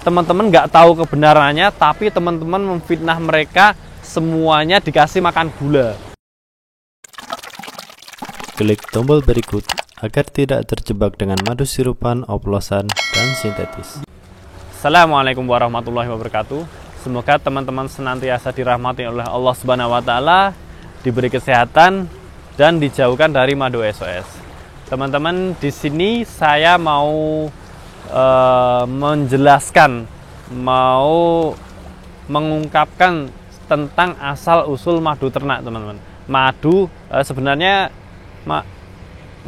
teman-teman nggak tahu kebenarannya, tapi teman-teman memfitnah mereka, semuanya dikasih makan gula. Klik tombol berikut agar tidak terjebak dengan madu sirupan, oplosan, dan sintetis. Assalamualaikum warahmatullahi wabarakatuh. Semoga teman-teman senantiasa dirahmati oleh Allah Subhanahu wa taala, diberi kesehatan dan dijauhkan dari madu SOS. Teman-teman, di sini saya mau menjelaskan, mau mengungkapkan tentang asal usul madu ternak, teman-teman. Madu sebenarnya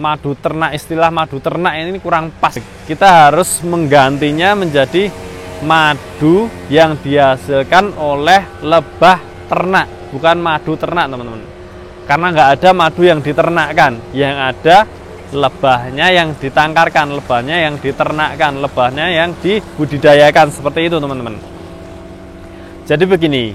madu ternak, istilah madu ternak ini kurang pas. Kita harus menggantinya menjadi madu yang dihasilkan oleh lebah ternak, bukan madu ternak, teman-teman. Karena nggak ada madu yang diternakkan, yang ada lebahnya yang ditangkarkan, lebahnya yang diternakkan, lebahnya yang dibudidayakan, seperti itu, teman-teman. Jadi begini,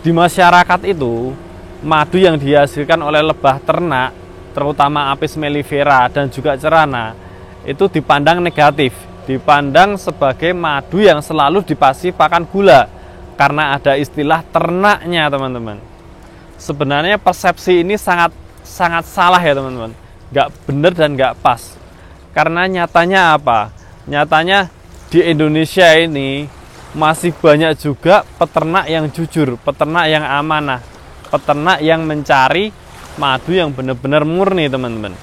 di masyarakat itu madu yang dihasilkan oleh lebah ternak, terutama Apis mellifera dan juga cerana, itu dipandang negatif, dipandang sebagai madu yang selalu dipasih pakan gula, karena ada istilah ternaknya, teman-teman. Sebenarnya persepsi ini sangat salah ya, teman-teman. Nggak benar dan nggak pas. Karena nyatanya apa? Nyatanya di Indonesia ini masih banyak juga peternak yang jujur, peternak yang amanah, peternak yang mencari madu yang benar-benar murni, teman-teman.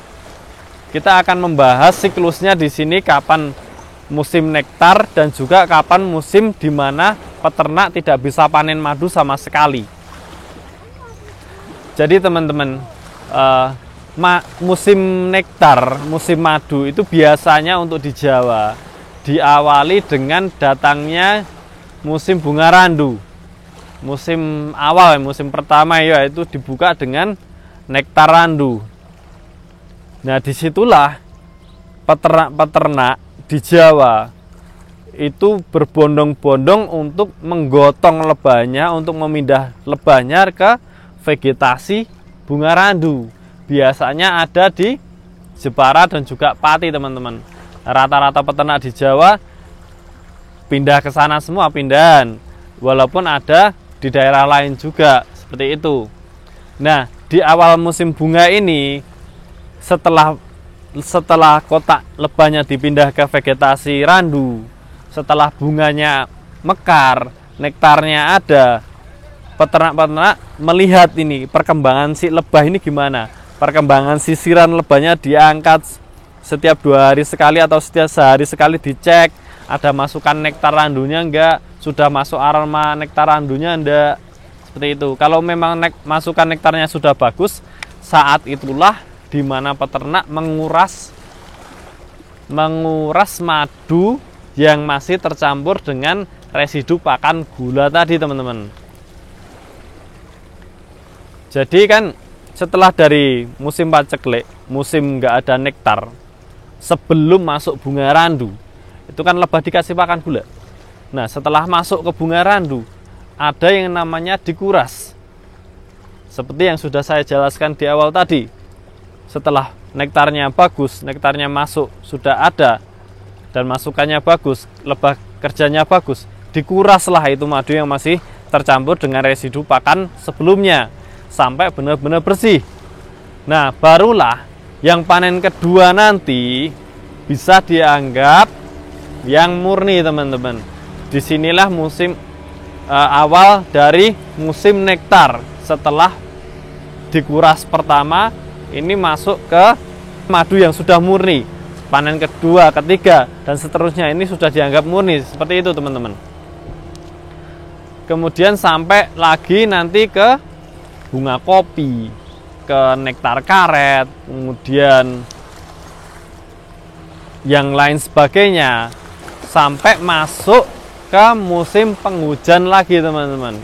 Kita akan membahas siklusnya di sini, kapan musim nektar dan juga kapan musim di mana peternak tidak bisa panen madu sama sekali. Jadi teman-teman, musim nektar, musim madu itu biasanya untuk di Jawa diawali dengan datangnya musim bunga randu. Musim awal, musim pertama yaitu dibuka dengan nektar randu. Nah, disitulah peternak-peternak di Jawa itu berbondong-bondong untuk menggotong lebahnya, untuk memindah lebahnya ke vegetasi bunga randu. Biasanya ada di Jepara dan juga Pati, teman-teman. Rata-rata peternak di Jawa pindah ke sana semua, pindahan. Walaupun ada di daerah lain juga, seperti itu. Nah, di awal musim bunga ini, setelah kotak lebahnya dipindah ke vegetasi randu, setelah bunganya mekar, nektarnya ada, peternak-peternak melihat ini perkembangan si lebah ini gimana. Perkembangan sisiran lebahnya diangkat setiap 2 hari sekali atau setiap sehari sekali, dicek ada masukan nektar randunya enggak, sudah masuk aroma nektar randunya enggak, seperti itu. Kalau memang masukan nektarnya sudah bagus, saat itulah di mana peternak menguras madu yang masih tercampur dengan residu pakan gula tadi, teman-teman. Jadi kan setelah dari musim paceklik, musim nggak ada nektar, sebelum masuk bunga randu, itu kan lebah dikasih pakan gula. Nah, setelah masuk ke bunga randu, ada yang namanya dikuras. Seperti yang sudah saya jelaskan di awal tadi. Setelah nektarnya bagus, nektarnya masuk, sudah ada, dan masukannya bagus, lebah kerjanya bagus, dikuraslah itu madu yang masih tercampur dengan residu pakan sebelumnya, sampai benar-benar bersih. Nah, barulah yang panen kedua nanti bisa dianggap yang murni, teman-teman. Disinilah musim awal dari musim nektar. Setelah dikuras pertama, ini masuk ke madu yang sudah murni. Panen kedua, ketiga, dan seterusnya ini sudah dianggap murni. Seperti itu, teman-teman. Kemudian sampai lagi nanti ke bunga kopi, ke nektar karet, kemudian yang lain sebagainya, sampai masuk ke musim penghujan lagi, teman-teman.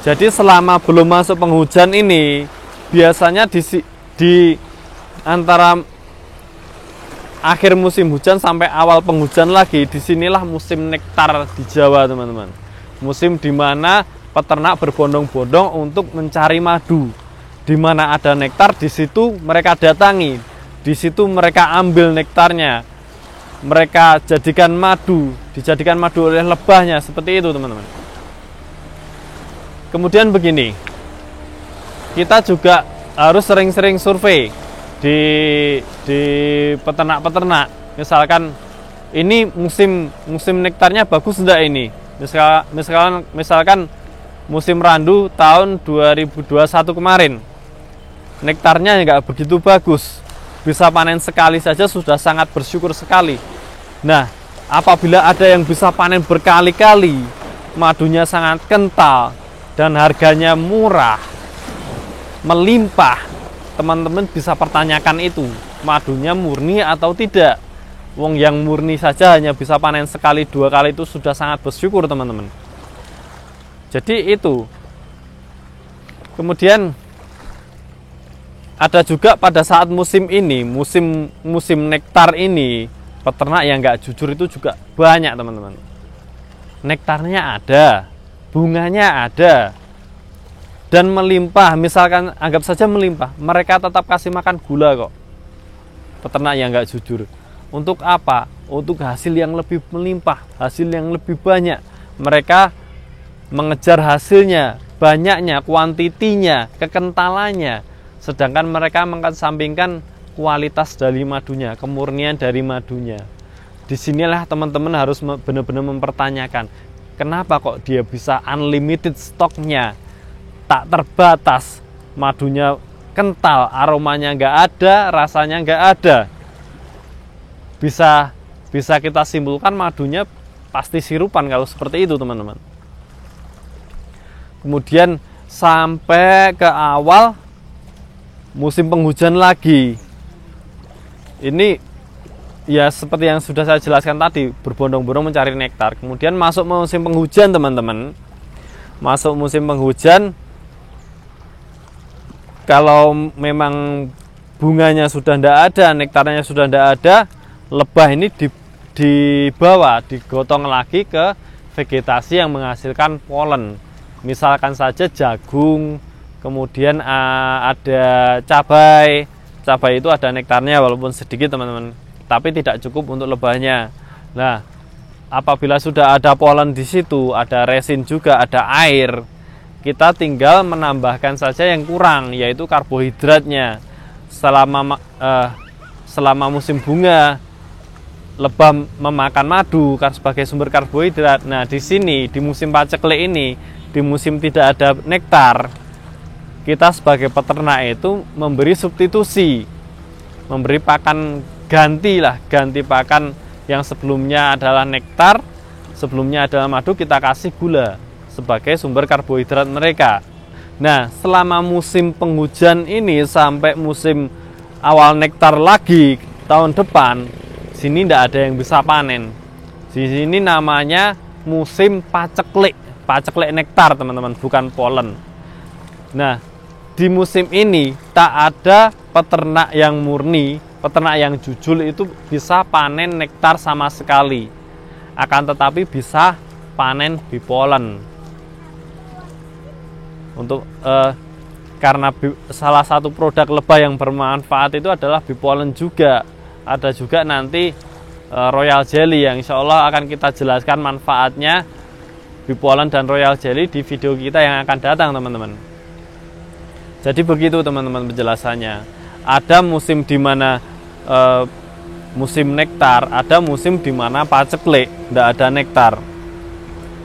Jadi selama belum masuk penghujan ini, biasanya di antara akhir musim hujan sampai awal penghujan lagi, disinilah musim nektar di Jawa, teman-teman. Musim dimana peternak berbondong-bondong untuk mencari madu. Di mana ada nektar, di situ mereka datangi, di situ mereka ambil nektarnya. mereka dijadikan madu oleh lebahnya, seperti itu teman-teman. Kemudian begini, kita juga harus sering-sering survei di peternak-peternak. Misalkan ini musim nektarnya bagus enggak ini? Misalkan musim randu tahun 2021 kemarin, nektarnya enggak begitu bagus, bisa panen sekali saja sudah sangat bersyukur sekali. Nah, apabila ada yang bisa panen berkali-kali, madunya sangat kental dan harganya murah, melimpah, teman-teman bisa pertanyakan itu, madunya murni atau tidak. Wong yang murni saja hanya bisa panen sekali 2 kali itu sudah sangat bersyukur teman-teman. Jadi itu. Kemudian ada juga pada saat musim ini, musim nektar ini, peternak yang nggak jujur itu juga banyak teman-teman. Nektarnya ada, bunganya ada, dan melimpah. Misalkan anggap saja melimpah, mereka tetap kasih makan gula kok. Peternak yang nggak jujur. Untuk apa? Untuk hasil yang lebih melimpah, hasil yang lebih banyak. Mereka mengejar hasilnya, banyaknya, kuantitinya, kekentalannya. Sedangkan mereka mengesampingkan kualitas dari madunya, kemurnian dari madunya. Disinilah teman-teman harus benar-benar mempertanyakan, kenapa kok dia bisa unlimited stoknya, tak terbatas, madunya kental, aromanya nggak ada, rasanya nggak ada. Bisa kita simpulkan madunya pasti sirupan kalau seperti itu teman-teman. Kemudian sampai ke awal musim penghujan lagi. Ini ya seperti yang sudah saya jelaskan tadi, berbondong-bondong mencari nektar. Kemudian masuk musim penghujan teman-teman. Masuk musim penghujan, kalau memang bunganya sudah tidak ada, nektarnya sudah tidak ada, lebah ini dibawa, digotong lagi ke vegetasi yang menghasilkan polen. Misalkan saja jagung, kemudian ada cabai. Cabai itu ada nektarnya walaupun sedikit teman-teman, tapi tidak cukup untuk lebahnya. Nah, apabila sudah ada polen di situ, ada resin juga, ada air, kita tinggal menambahkan saja yang kurang, yaitu karbohidratnya. Selama musim bunga, lebah memakan madu sebagai sumber karbohidrat. Nah, di sini di musim paceklik ini, di musim tidak ada nektar, kita sebagai peternak itu memberi substitusi, memberi pakan ganti pakan yang sebelumnya adalah nektar, sebelumnya adalah madu, kita kasih gula sebagai sumber karbohidrat mereka. Nah, selama musim penghujan ini sampai musim awal nektar lagi tahun depan, sini tidak ada yang bisa panen. Di sini namanya musim paceklik nektar teman-teman, bukan polen. Nah, di musim ini tak ada peternak yang murni, peternak yang jujur itu bisa panen nektar sama sekali. Akan tetapi bisa panen bipolen. Karena salah satu produk lebah yang bermanfaat itu adalah bipolen juga. Ada juga nanti royal jelly yang insya Allah akan kita jelaskan manfaatnya bipolen dan royal jelly di video kita yang akan datang teman-teman. Jadi begitu teman-teman penjelasannya. Ada musim di mana musim nektar, ada musim di mana paceklik, tidak ada nektar.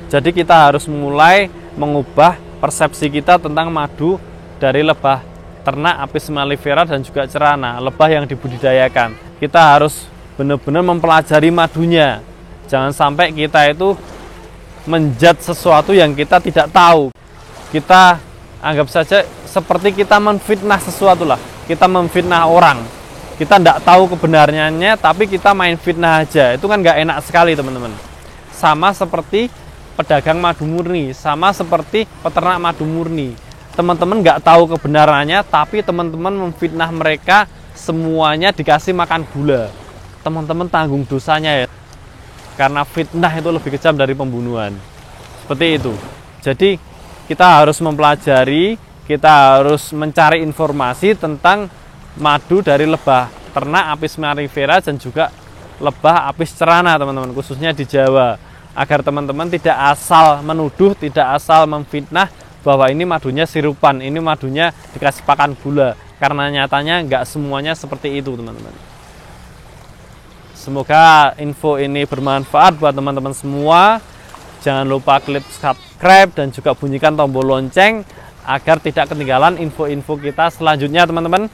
Jadi kita harus mulai mengubah persepsi kita tentang madu dari lebah ternak Apis mellifera dan juga cerana, lebah yang dibudidayakan. Kita harus benar-benar mempelajari madunya. Jangan sampai kita itu menjudge sesuatu yang kita tidak tahu. Kita anggap saja seperti kita menfitnah sesuatu lah. Kita memfitnah orang. Kita tidak tahu kebenarannya, tapi kita main fitnah aja. Itu kan nggak enak sekali teman-teman. Sama seperti pedagang madu murni, sama seperti peternak madu murni. Teman-teman nggak tahu kebenarannya, tapi teman-teman memfitnah mereka, semuanya dikasih makan gula. Teman-teman tanggung dosanya ya. Karena fitnah itu lebih kejam dari pembunuhan. Seperti itu. Jadi kita harus mempelajari, kita harus mencari informasi tentang madu dari lebah ternak Apis mellifera dan juga lebah apis cerana teman-teman, khususnya di Jawa, agar teman-teman tidak asal menuduh, tidak asal memfitnah bahwa ini madunya sirupan, ini madunya dikasih pakan gula, karena nyatanya nggak semuanya seperti itu teman-teman. Semoga info ini bermanfaat buat teman-teman semua. Jangan lupa klik subscribe dan juga bunyikan tombol lonceng agar tidak ketinggalan info-info kita selanjutnya teman-teman.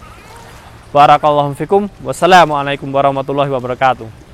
Barakallahu fikum. Wassalamualaikum warahmatullahi wabarakatuh.